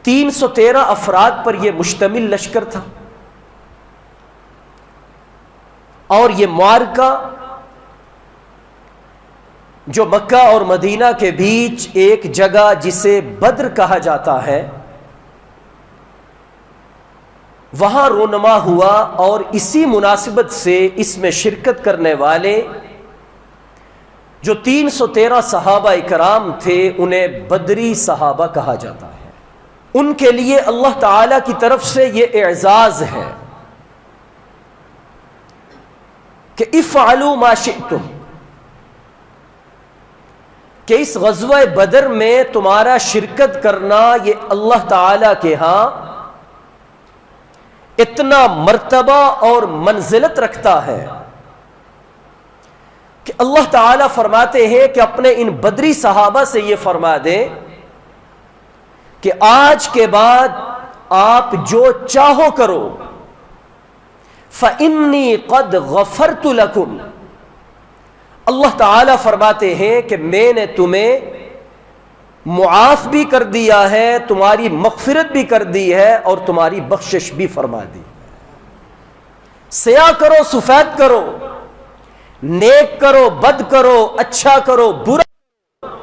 313 افراد پر یہ مشتمل لشکر تھا، اور یہ معرکہ جو مکہ اور مدینہ کے بیچ ایک جگہ جسے بدر کہا جاتا ہے وہاں رونما ہوا، اور اسی مناسبت سے اس میں شرکت کرنے والے جو 313 صحابہ اکرام تھے انہیں بدری صحابہ کہا جاتا ہے۔ ان کے لیے اللہ تعالی کی طرف سے یہ اعزاز ہے کہ افعلوا ما شئتم، کہ اس غزوہ بدر میں تمہارا شرکت کرنا یہ اللہ تعالی کے ہاں اتنا مرتبہ اور منزلت رکھتا ہے کہ اللہ تعالیٰ فرماتے ہیں کہ اپنے ان بدری صحابہ سے یہ فرما دیں کہ آج کے بعد آپ جو چاہو کرو، فَإِنِّي قَدْ غَفَرْتُ لَكُمْ، اللہ تعالیٰ فرماتے ہیں کہ میں نے تمہیں معاف بھی کر دیا ہے، تمہاری مغفرت بھی کر دی ہے، اور تمہاری بخشش بھی فرما دی۔ سیاہ کرو سفید کرو، نیک کرو بد کرو، اچھا کرو برا کرو،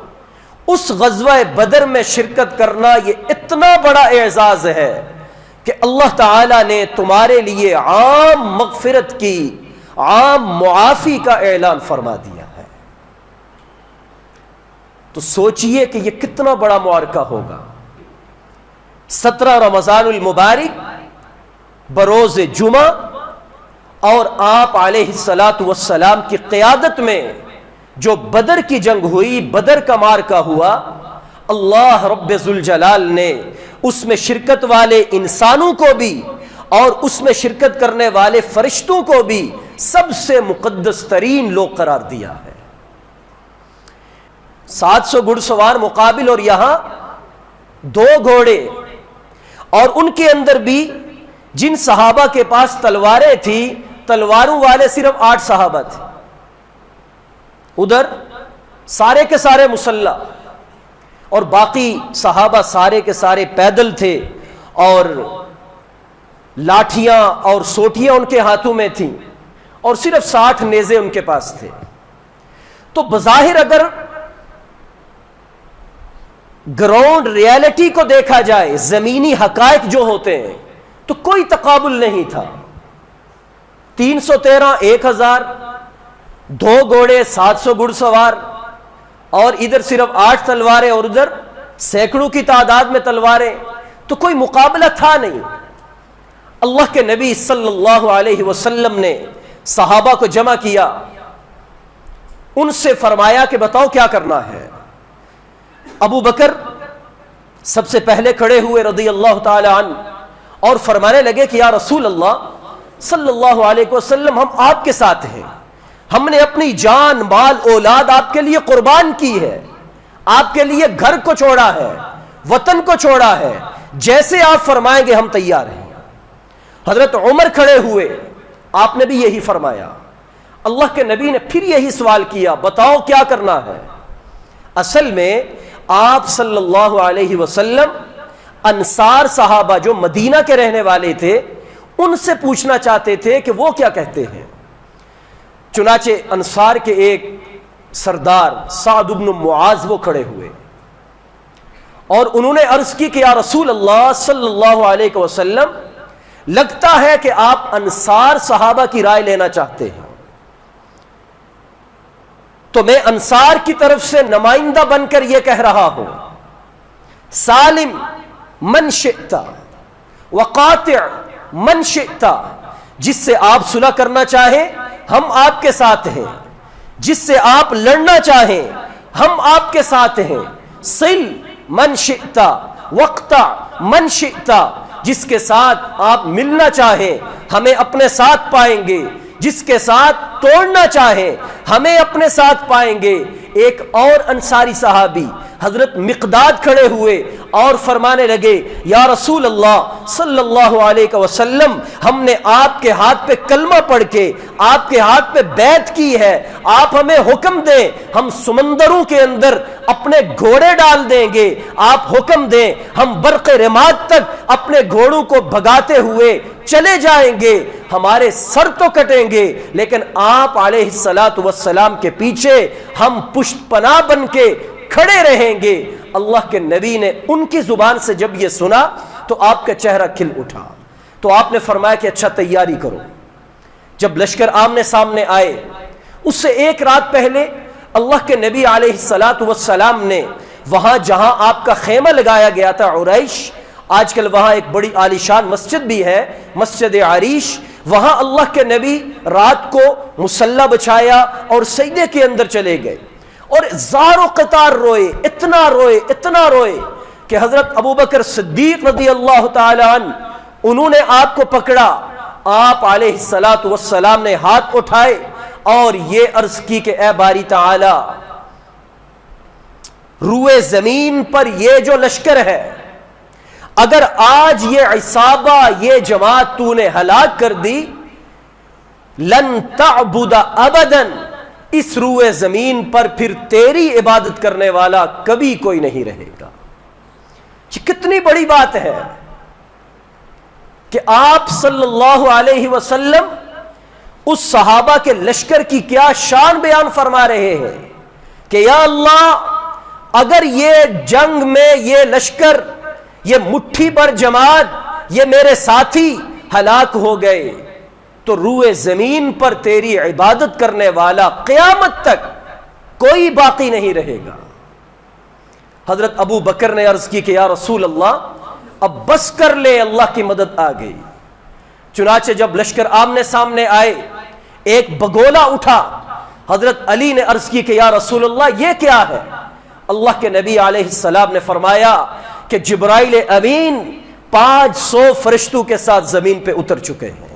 اس غزوہ بدر میں شرکت کرنا یہ اتنا بڑا اعزاز ہے کہ اللہ تعالیٰ نے تمہارے لیے عام مغفرت کی، عام معافی کا اعلان فرما دیا ہے۔ تو سوچئے کہ یہ کتنا بڑا معرکہ ہوگا۔ 17 رمضان المبارک بروز جمعہ، اور آپ علیہ الصلاۃ والسلام کی قیادت میں جو بدر کی جنگ ہوئی، بدر کا معرکہ ہوا، اللہ رب ذوالجلال نے اس میں شرکت والے انسانوں کو بھی اور اس میں شرکت کرنے والے فرشتوں کو بھی سب سے مقدس ترین لوگ قرار دیا ہے۔ 700 گھڑ سوار مقابل، اور یہاں 2 گھوڑے، اور ان کے اندر بھی جن صحابہ کے پاس تلواریں تھیں، تلواروں والے صرف 8 صحابہ تھے، ادھر سارے کے سارے مسلح، اور باقی صحابہ سارے کے سارے پیدل تھے، اور لاٹھیاں اور سوٹیاں ان کے ہاتھوں میں تھیں، اور صرف 60 نیزے ان کے پاس تھے۔ تو بظاہر اگر گراؤنڈ ریالٹی کو دیکھا جائے، زمینی حقائق جو ہوتے ہیں، تو کوئی تقابل نہیں تھا۔ 313 1000، 2 گھوڑے 700 گھڑ سوار، اور ادھر صرف 8 تلواریں، اور ادھر سینکڑوں کی تعداد میں تلواریں، تو کوئی مقابلہ تھا نہیں۔ اللہ کے نبی صلی اللہ علیہ وسلم نے صحابہ کو جمع کیا، ان سے فرمایا کہ بتاؤ کیا کرنا ہے۔ ابو بکر سب سے پہلے کھڑے ہوئے رضی اللہ تعالی عنہ، اور فرمانے لگے کہ یا رسول اللہ صلی اللہ علیہ وسلم، ہم آپ کے ساتھ ہیں، ہم نے اپنی جان مال اولاد آپ کے لیے قربان کی ہے، آپ کے لیے گھر کو چھوڑا ہے، وطن کو چھوڑا ہے، جیسے آپ فرمائیں گے ہم تیار ہیں۔ حضرت عمر کھڑے ہوئے، آپ نے بھی یہی فرمایا۔ اللہ کے نبی نے پھر یہی سوال کیا، بتاؤ کیا کرنا ہے۔ اصل میں آپ صلی اللہ علیہ وسلم انصار صحابہ جو مدینہ کے رہنے والے تھے ان سے پوچھنا چاہتے تھے کہ وہ کیا کہتے ہیں۔ چنانچہ انصار کے ایک سردار سعد بن معاذ وہ کھڑے ہوئے، اور انہوں نے عرض کی کہ یا رسول اللہ صلی اللہ علیہ وسلم، لگتا ہے کہ آپ انصار صحابہ کی رائے لینا چاہتے ہیں، تو میں انصار کی طرف سے نمائندہ بن کر یہ کہہ رہا ہوں، سالم من شئت وقاطع من شئت، جس سے آپ صلح کرنا چاہیں ہم آپ کے ساتھ ہیں، جس سے آپ لڑنا چاہیں ہم آپ کے ساتھ ہیں، صل من شئت وقطع من شئت، جس کے ساتھ آپ ملنا چاہیں ہمیں اپنے ساتھ پائیں گے، جس کے ساتھ توڑنا چاہیں ہمیں اپنے ساتھ پائیں گے۔ ایک اور انصاری صحابی حضرت مقداد کھڑے ہوئے، اور فرمانے لگے یا رسول اللہ صلی اللہ علیہ وسلم ہم نے آپ کے ہاتھ پہ کلمہ پڑھ کے آپ کے ہاتھ پہ بیعت کی ہے، آپ ہمیں حکم دیں، ہم سمندروں کے اندر اپنے گھوڑے ڈال دیں گے، آپ حکم دیں ہم برق رماد تک اپنے گھوڑوں کو بھگاتے ہوئے چلے جائیں گے، ہمارے سر تو کٹیں گے لیکن آپ علیہ السلام کے پیچھے ہم پشت پناہ بن کے کھڑے رہیں گے۔ اللہ کے نبی نے ان کی زبان سے جب یہ سنا تو آپ کا چہرہ کھل اٹھا، تو آپ نے فرمایا کہ اچھا تیاری کرو۔ جب لشکر آمنے سامنے آئے، اس سے ایک رات پہلے اللہ کے نبی علیہ السلام نے وہاں جہاں آپ کا خیمہ لگایا گیا تھا عریش، آج کل وہاں ایک بڑی عالیشان مسجد بھی ہے، مسجد عریش، وہاں اللہ کے نبی رات کو مصلی بچھایا اور سجدے کے اندر چلے گئے اور زار و قطار روئے، اتنا روئے کہ حضرت ابوبکر صدیق رضی اللہ تعالی عنہ انہوں نے آپ کو پکڑا، آپ علیہ السلام نے ہاتھ اٹھائے اور یہ عرض کی کہ اے باری تعالی، روئے زمین پر یہ جو لشکر ہے، اگر آج یہ عصابہ، یہ جماعت تو نے ہلاک کر دی، لن تعبد ابدا، اس روئے زمین پر پھر تیری عبادت کرنے والا کبھی کوئی نہیں رہے گا۔ یہ کتنی بڑی بات ہے کہ آپ صلی اللہ علیہ وسلم اس صحابہ کے لشکر کی کیا شان بیان فرما رہے ہیں کہ یا اللہ، اگر یہ جنگ میں یہ لشکر، یہ مٹھی پر جماعت، یہ میرے ساتھی ہلاک ہو گئے تو روئے زمین پر تیری عبادت کرنے والا قیامت تک کوئی باقی نہیں رہے گا۔ حضرت ابو بکر نے عرض کی کہ یا رسول اللہ اب بس کر لے، اللہ کی مدد آ گئی۔ چنانچہ جب لشکر آمنے سامنے آئے، ایک بگولا اٹھا، حضرت علی نے عرض کی کہ یا رسول اللہ یہ کیا ہے؟ اللہ کے نبی علیہ السلام نے فرمایا کہ جبرائیل امین 500 فرشتوں کے ساتھ زمین پہ اتر چکے ہیں۔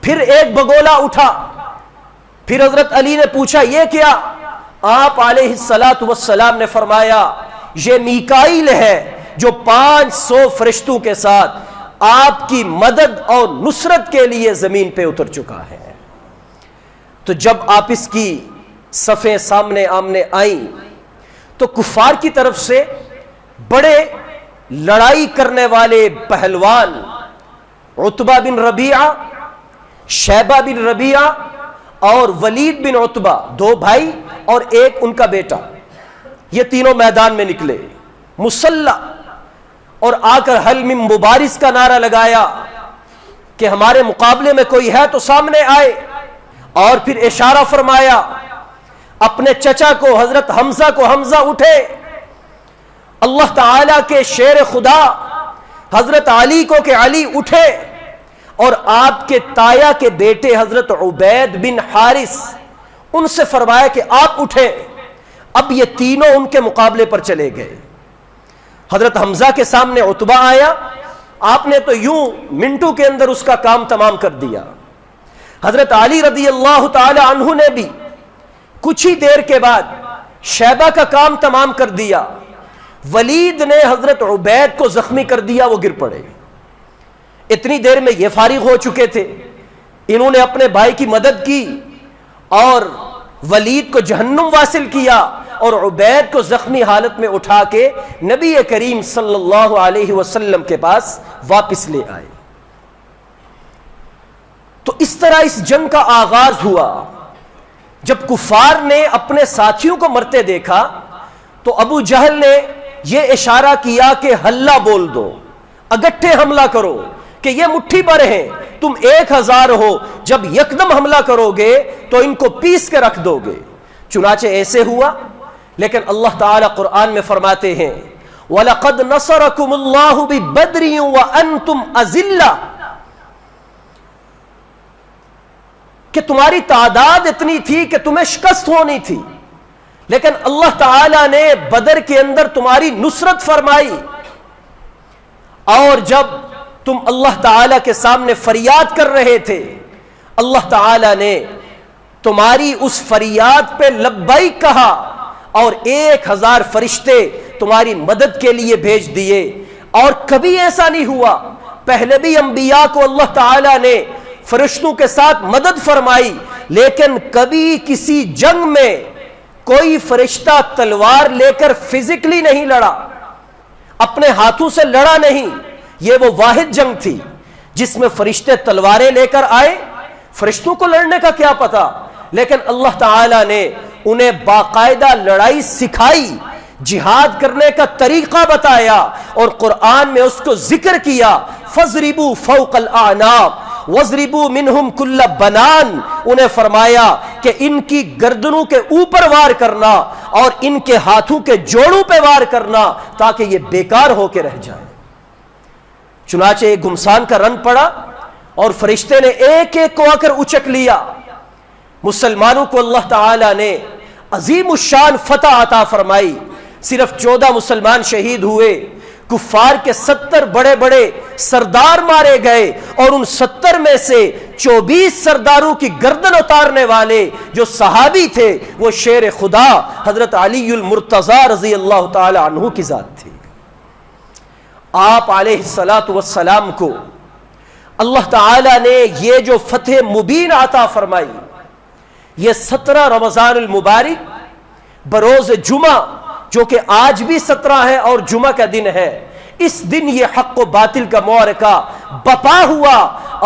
پھر ایک بگولا اٹھا، پھر حضرت علی نے پوچھا یہ کیا؟ آپ علیہ السلام نے فرمایا یہ میکائیل ہے جو 500 فرشتوں کے ساتھ آپ کی مدد اور نصرت کے لیے زمین پہ اتر چکا ہے۔ تو جب آپ اس کی صفیں سامنے آمنے آئیں تو کفار کی طرف سے بڑے لڑائی کرنے والے پہلوان عتبہ بن ربیعہ، شیبہ بن ربیعہ اور ولید بن عتبہ، 2 بھائی اور ایک ان کا بیٹا، یہ تینوں میدان میں نکلے مسلح، اور آ کر حل من مبارز کا نعرہ لگایا کہ ہمارے مقابلے میں کوئی ہے تو سامنے آئے، اور پھر اشارہ فرمایا اپنے چچا کو حضرت حمزہ کو، حمزہ اٹھے، اللہ تعالیٰ کے شیر خدا حضرت علی کو کہ علی اٹھے، اور آپ کے تایا کے بیٹے حضرت عبید بن حارث، ان سے فرمایا کہ آپ اٹھے۔ اب یہ تینوں ان کے مقابلے پر چلے گئے۔ حضرت حمزہ کے سامنے عتبہ آیا، آپ نے تو یوں منٹوں کے اندر اس کا کام تمام کر دیا۔ حضرت علی رضی اللہ تعالی عنہ نے بھی کچھ ہی دیر کے بعد شیبہ کا کام تمام کر دیا۔ ولید نے حضرت عبید کو زخمی کر دیا، وہ گر پڑے۔ اتنی دیر میں یہ فارغ ہو چکے تھے، انہوں نے اپنے بھائی کی مدد کی اور ولید کو جہنم واصل کیا اور عبید کو زخمی حالت میں اٹھا کے نبی کریم صلی اللہ علیہ وسلم کے پاس واپس لے آئے۔ تو اس طرح اس جنگ کا آغاز ہوا۔ جب کفار نے اپنے ساتھیوں کو مرتے دیکھا تو ابو جہل نے یہ اشارہ کیا کہ ہلہ بول دو، اگٹھے حملہ کرو، کہ یہ مٹھی پر ہیں، تم 1000 ہو، جب یکدم حملہ کرو گے تو ان کو پیس کے رکھ دو گے۔ چنانچہ ایسے ہوا، لیکن اللہ تعالی قرآن میں فرماتے ہیں وَلَقَدْ نَصَرَكُمُ اللَّهُ بِبَدْرٍ وَأَنْتُمْ أَذِلَّةٌ، کہ تمہاری تعداد اتنی تھی کہ تمہیں شکست ہونی تھی، لیکن اللہ تعالی نے بدر کے اندر تمہاری نصرت فرمائی، اور جب تم اللہ تعالی کے سامنے فریاد کر رہے تھے، اللہ تعالی نے تمہاری اس فریاد پہ لبیک کہا، اور 1000 فرشتے تمہاری مدد کے لیے بھیج دیے. اور کبھی ایسا نہیں ہوا, پہلے بھی انبیاء کو اللہ تعالیٰ نے فرشتوں کے ساتھ مدد فرمائی, لیکن کبھی کسی جنگ میں کوئی فرشتہ تلوار لے کر فزیکلی نہیں لڑا, اپنے ہاتھوں سے لڑا نہیں. یہ وہ واحد جنگ تھی جس میں فرشتے تلواریں لے کر آئے. فرشتوں کو لڑنے کا کیا پتا, لیکن اللہ تعالیٰ نے انہیں باقاعدہ لڑائی سکھائی, جہاد کرنے کا طریقہ بتایا, اور قرآن میں اس کو ذکر کیا. فَضْرِبُوا فَوْقَ الْأَعْنَاقِ وَضْرِبُوا مِنْهُمْ كُلَّ بَنَانٍ. انہیں فرمایا کہ ان کی گردنوں کے اوپر وار کرنا اور ان کے ہاتھوں کے جوڑوں پہ وار کرنا تاکہ یہ بیکار ہو کے رہ جائے. چنانچہ ایک گھمسان کا رن پڑا اور فرشتے نے ایک ایک کو آ کر اچک لیا. مسلمانوں کو اللہ تعالیٰ نے عظیم الشان فتح عطا فرمائی. صرف 14 مسلمان شہید ہوئے, کفار کے 70 بڑے بڑے سردار مارے گئے, اور ان 70 میں سے 24 سرداروں کی گردن اتارنے والے جو صحابی تھے وہ شیر خدا حضرت علی المرتضی رضی اللہ تعالی عنہ کی ذات تھی. آپ علیہ السلام کو اللہ تعالیٰ نے یہ جو فتح مبین عطا فرمائی, یہ 17 رمضان المبارک بروز جمعہ, جو کہ آج بھی 17 ہے اور جمعہ کا دن ہے, اس دن یہ حق و باطل کا معرکہ بپا ہوا,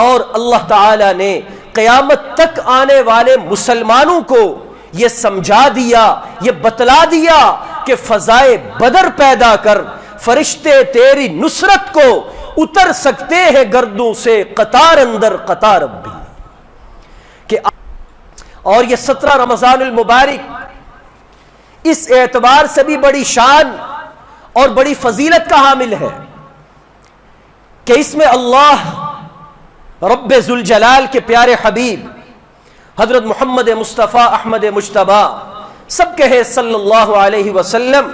اور اللہ تعالیٰ نے قیامت تک آنے والے مسلمانوں کو یہ سمجھا دیا, یہ بتلا دیا کہ فضائے بدر پیدا کر, فرشتے تیری نصرت کو اتر سکتے ہیں گردوں سے قطار اندر قطار اب بھی. کہ اور یہ 17 رمضان المبارک اس اعتبار سے بھی بڑی شان اور بڑی فضیلت کا حامل ہے کہ اس میں اللہ رب ذوالجلال کے پیارے حبیب حضرت محمد مصطفیٰ احمد مجتبیٰ سب کہے صلی اللہ علیہ وسلم,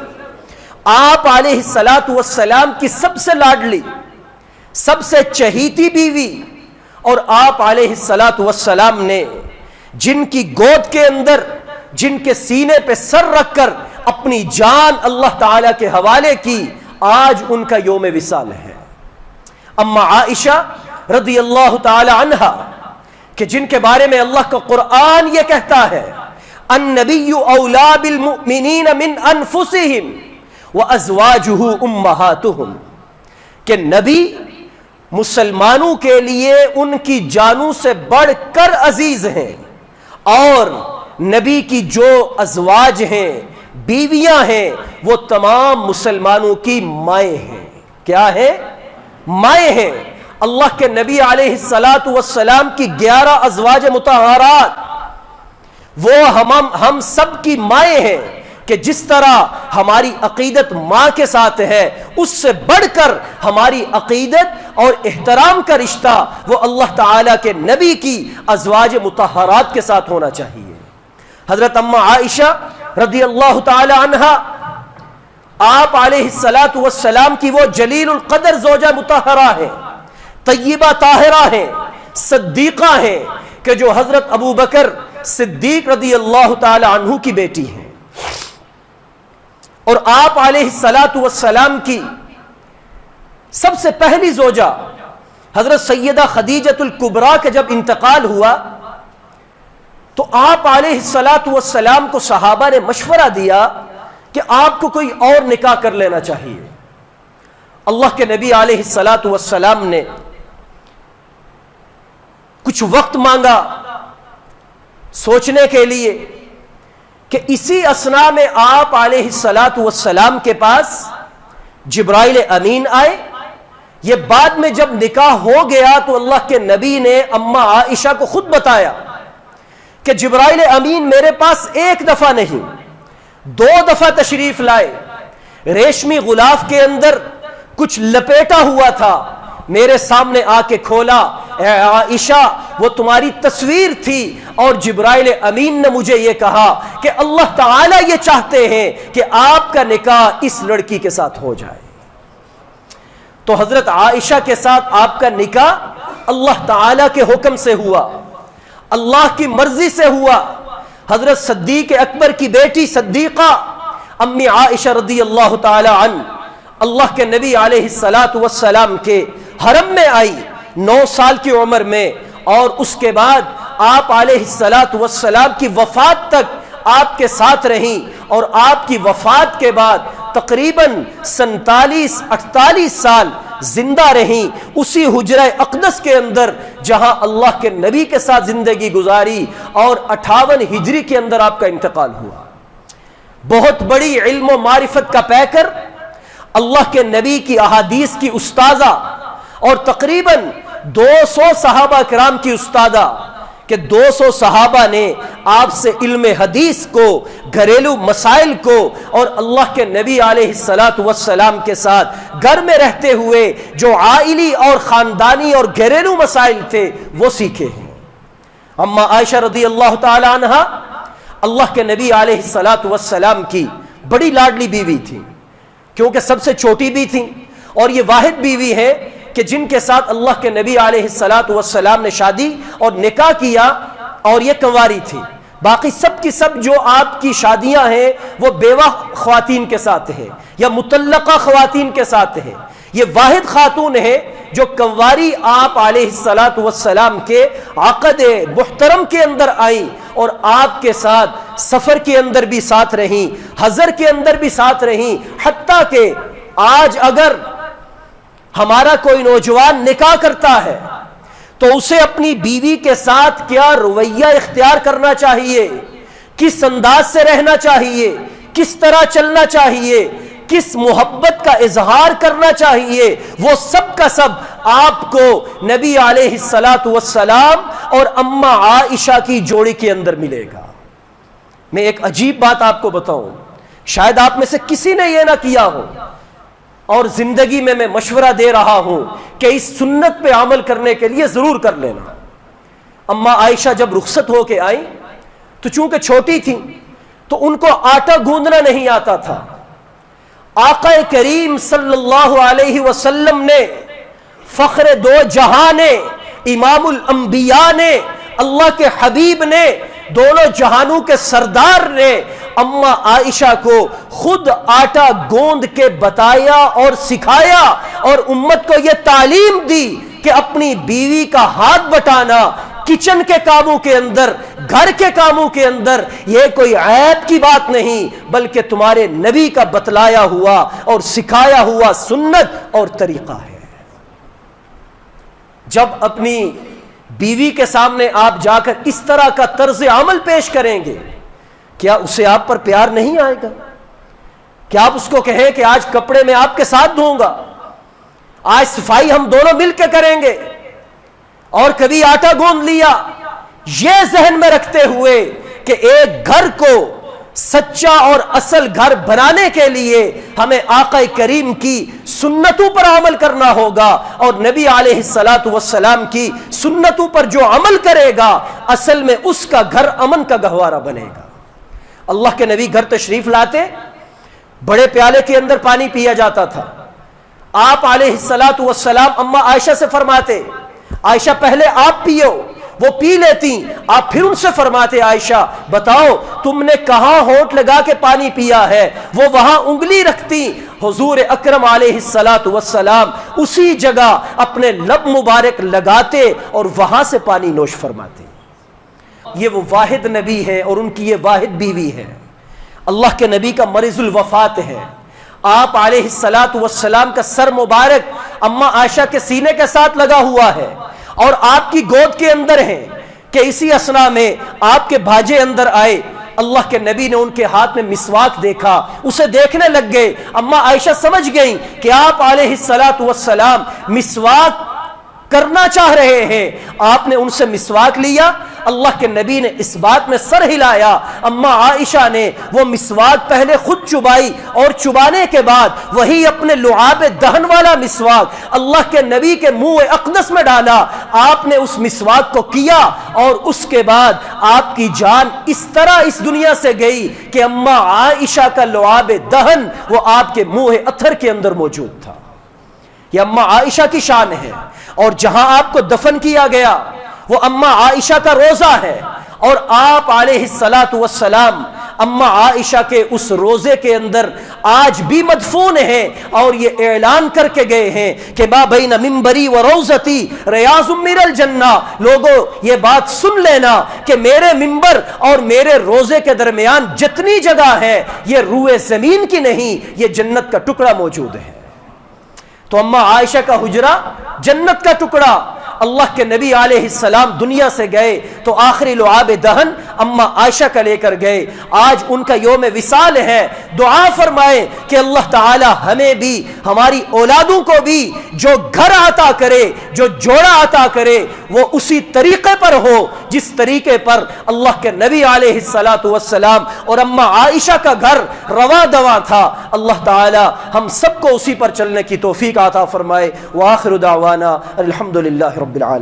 آپ علیہ السلام کی سب سے لاڈلی, سب سے چہیتی بیوی, اور آپ علیہ السلام نے جن کی گود کے اندر, جن کے سینے پہ سر رکھ کر اپنی جان اللہ تعالیٰ کے حوالے کی, آج ان کا یوم وصال ہے. اما عائشہ رضی اللہ تعالی عنہا, کہ جن کے بارے میں اللہ کا قرآن یہ کہتا ہے, النبی اولا بالمؤمنین من انفسہم وازواجہ امہاتہم, کہ نبی مسلمانوں کے لیے ان کی جانوں سے بڑھ کر عزیز ہیں, اور نبی کی جو ازواج ہیں, بیویاں ہیں, وہ تمام مسلمانوں کی مائیں ہیں. کیا ہے؟ مائیں ہیں. اللہ کے نبی علیہ السلام کی 11 ازواج مطہرات وہ ہم سب کی مائیں ہیں, کہ جس طرح ہماری عقیدت ماں کے ساتھ ہے, اس سے بڑھ کر ہماری عقیدت اور احترام کا رشتہ وہ اللہ تعالیٰ کے نبی کی ازواج مطہرات کے ساتھ ہونا چاہیے. حضرت اما عائشہ رضی اللہ تعالی عنہا آپ علیہ السلام کی وہ جلیل القدر زوجہ مطہرہ ہیں, طیبہ طاہرہ ہیں, صدیقہ ہیں, کہ جو حضرت ابو بکر صدیق رضی اللہ تعالی عنہ کی بیٹی ہیں. اور آپ علیہ السلام کی سب سے پہلی زوجہ حضرت سیدہ خدیجۃ الکبریٰ کا جب انتقال ہوا تو آپ علیہ السلام کو صحابہ نے مشورہ دیا کہ آپ کو کوئی اور نکاح کر لینا چاہیے. اللہ کے نبی علیہ السلام نے کچھ وقت مانگا سوچنے کے لیے, کہ اسی اثناء میں آپ علیہ السلام کے پاس جبرائیل امین آئے. یہ بعد میں جب نکاح ہو گیا تو اللہ کے نبی نے اما عائشہ کو خود بتایا کہ جبرائیل امین میرے پاس ایک دفعہ نہیں 2 دفعہ تشریف لائے, ریشمی غلاف کے اندر کچھ لپیٹا ہوا تھا, میرے سامنے آ کے کھولا, اے عائشہ وہ تمہاری تصویر تھی, اور جبرائیل امین نے مجھے یہ کہا کہ اللہ تعالیٰ یہ چاہتے ہیں کہ آپ کا نکاح اس لڑکی کے ساتھ ہو جائے. تو حضرت عائشہ کے ساتھ آپ کا نکاح اللہ تعالیٰ کے حکم سے ہوا, اللہ کی مرضی سے ہوا. حضرت صدیق اکبر کی بیٹی صدیقہ امی عائشہ رضی اللہ تعالی عنہ اللہ کے نبی علیہ الصلاۃ والسلام کے حرم میں آئی 9 سال کی عمر میں، اور اس کے بعد آپ علیہ الصلاۃ والسلام کی وفات تک آپ کے ساتھ رہیں، اور آپ کی وفات کے بعد تقریباً 47-48 سال زندہ رہیں اسی حجرہ اقدس کے اندر جہاں اللہ کے نبی کے ساتھ زندگی گزاری، اور 58 ہجری کے اندر آپ کا انتقال ہوا۔ بہت بڑی علم و معرفت کا پیکر، اللہ کے نبی کی احادیث کی استاذہ، اور تقریباً 200 صحابہ کرام کی استادہ، کہ 200 صحابہ نے آپ سے علم حدیث کو، گھریلو مسائل کو، اور اللہ کے نبی علیہ الصلاۃ والسلام کے ساتھ گھر میں رہتے ہوئے جو عائلی اور خاندانی اور گھریلو مسائل تھے وہ سیکھے ہیں۔ اما عائشہ رضی اللہ تعالی عنہا اللہ کے نبی علیہ الصلاۃ والسلام کی بڑی لاڈلی بیوی تھی، کیونکہ سب سے چھوٹی بھی تھی، اور یہ واحد بیوی ہے کہ جن کے ساتھ اللہ کے نبی علیہ الصلاۃ والسلام نے شادی اور نکاح کیا، اور یہ کنواری تھی۔ باقی سب کی سب جو آپ کی شادیاں ہیں وہ بیوہ خواتین کے ساتھ ہیں یا مطلقہ خواتین کے ساتھ ہیں۔ یہ واحد خاتون ہے جو کنواری آپ علیہ الصلاۃ والسلام کے عقد محترم کے اندر آئیں، اور آپ کے ساتھ سفر کے اندر بھی ساتھ رہیں، حضر کے اندر بھی ساتھ رہیں، حتیٰ کہ آج اگر ہمارا کوئی نوجوان نکاح کرتا ہے تو اسے اپنی بیوی کے ساتھ کیا رویہ اختیار کرنا چاہیے، کس انداز سے رہنا چاہیے، کس طرح چلنا چاہیے، کس محبت کا اظہار کرنا چاہیے، وہ سب کا سب آپ کو نبی علیہ الصلاۃ والسلام اور اما عائشہ کی جوڑی کے اندر ملے گا۔ میں ایک عجیب بات آپ کو بتاؤں، شاید آپ میں سے کسی نے یہ نہ کیا ہو، اور زندگی میں مشورہ دے رہا ہوں کہ اس سنت پہ عمل کرنے کے لیے ضرور کر لینا۔ اما عائشہ جب رخصت ہو کے آئیں تو چونکہ چھوٹی تھیں تو ان کو آٹا گوندنا نہیں آتا تھا۔ آقا کریم صلی اللہ علیہ وسلم نے، فخر دو جہاں نے، امام الانبیاء نے، اللہ کے حبیب نے، دونوں جہانوں کے سردار نے اما عائشہ کو خود آٹا گوند کے بتایا اور سکھایا، اور امت کو یہ تعلیم دی کہ اپنی بیوی کا ہاتھ بٹانا کچن کے کاموں کے اندر، گھر کے کاموں کے اندر، یہ کوئی عیب کی بات نہیں، بلکہ تمہارے نبی کا بتلایا ہوا اور سکھایا ہوا سنت اور طریقہ ہے۔ جب اپنی بیوی کے سامنے آپ جا کر اس طرح کا طرز عمل پیش کریں گے، کیا اسے آپ پر پیار نہیں آئے گا؟ کیا آپ اس کو کہیں کہ آج کپڑے میں آپ کے ساتھ دھوں گا، آج صفائی ہم دونوں مل کے کریں گے، اور کبھی آٹا گوندھ لیا؟ یہ ذہن میں رکھتے ہوئے کہ ایک گھر کو سچا اور اصل گھر بنانے کے لیے ہمیں آقا کریم کی سنتوں پر عمل کرنا ہوگا، اور نبی علیہ الصلاۃ والسلام کی سنتوں پر جو عمل کرے گا اصل میں اس کا گھر امن کا گہوارہ بنے گا۔ اللہ کے نبی گھر تشریف لاتے، بڑے پیالے کے اندر پانی پیا جاتا تھا، آپ علیہ الصلاۃ والسلام اما عائشہ سے فرماتے عائشہ پہلے آپ پیو، وہ پی لیتی، آپ پھر ان سے فرماتے عائشہ بتاؤ تم نے کہاں ہونٹ لگا کے پانی پیا ہے، وہ وہاں انگلی رکھتی، حضور اکرم علیہ الصلاۃ والسلام اسی جگہ اپنے لب مبارک لگاتے اور وہاں سے پانی نوش فرماتے۔ یہ وہ واحد نبی ہے اور ان کی یہ واحد بیوی ہے۔ اللہ کے نبی کا مرض الوفات ہے، آپ علیہ الصلاۃ والسلام کا سر مبارک اما عائشہ کے سینے کے ساتھ لگا ہوا ہے اور آپ کی گود کے اندر ہیں، کہ اسی اسنا میں آپ کے بھاجے اندر آئے، اللہ کے نبی نے ان کے ہاتھ میں مسواک دیکھا، اسے دیکھنے لگ گئے، اما عائشہ سمجھ گئیں کہ آپ علیہ الصلاۃ والسلام مسواک کرنا چاہ رہے ہیں، آپ نے ان سے مسواک لیا، اللہ کے نبی نے اس بات میں سر ہلایا، اما عائشہ نے وہ مسواک پہلے خود چبائی اور چبانے کے بعد وہی اپنے لعاب دہن والا مسواک اللہ کے نبی کے منہ اقدس میں ڈالا، آپ نے اس مسواک کو کیا اور اس کے بعد آپ کی جان اس طرح اس دنیا سے گئی کہ اما عائشہ کا لعاب دہن وہ آپ کے منہ اتھر کے اندر موجود تھا۔ یہ اما عائشہ کی شان ہے، اور جہاں آپ کو دفن کیا گیا وہ اما عائشہ کا روضہ ہے، اور آپ علیہ الصلاۃ والسلام اما عائشہ کے اس روزے کے اندر آج بھی مدفون ہیں اور یہ اعلان کر کے گئے ہیں کہ ما بین منبری و روزتی ریاض من الجنہ. لوگوں یہ بات سن لینا کہ میرے منبر اور میرے روزے کے درمیان جتنی جگہ ہے یہ روئے زمین کی نہیں، یہ جنت کا ٹکڑا موجود ہے. تو اما عائشہ کا حجرہ جنت کا ٹکڑا. اللہ کے نبی علیہ السلام دنیا سے گئے تو آخری لعاب دہن اما عائشہ کا لے کر گئے. آج ان کا یوم وصال ہے. دعا فرمائیں کہ اللہ تعالی ہمیں بھی ہماری اولادوں کو بھی جو گھر عطا کرے، جو جوڑا عطا کرے، وہ اسی طریقے پر ہو جس طریقے پر اللہ کے نبی علیہ السلام اور اما عائشہ کا گھر رواں دواں تھا. اللہ تعالی ہم سب کو اسی پر چلنے کی توفیق عطا فرمائے. وآخر دعوانا الحمدللہ رب العالمین.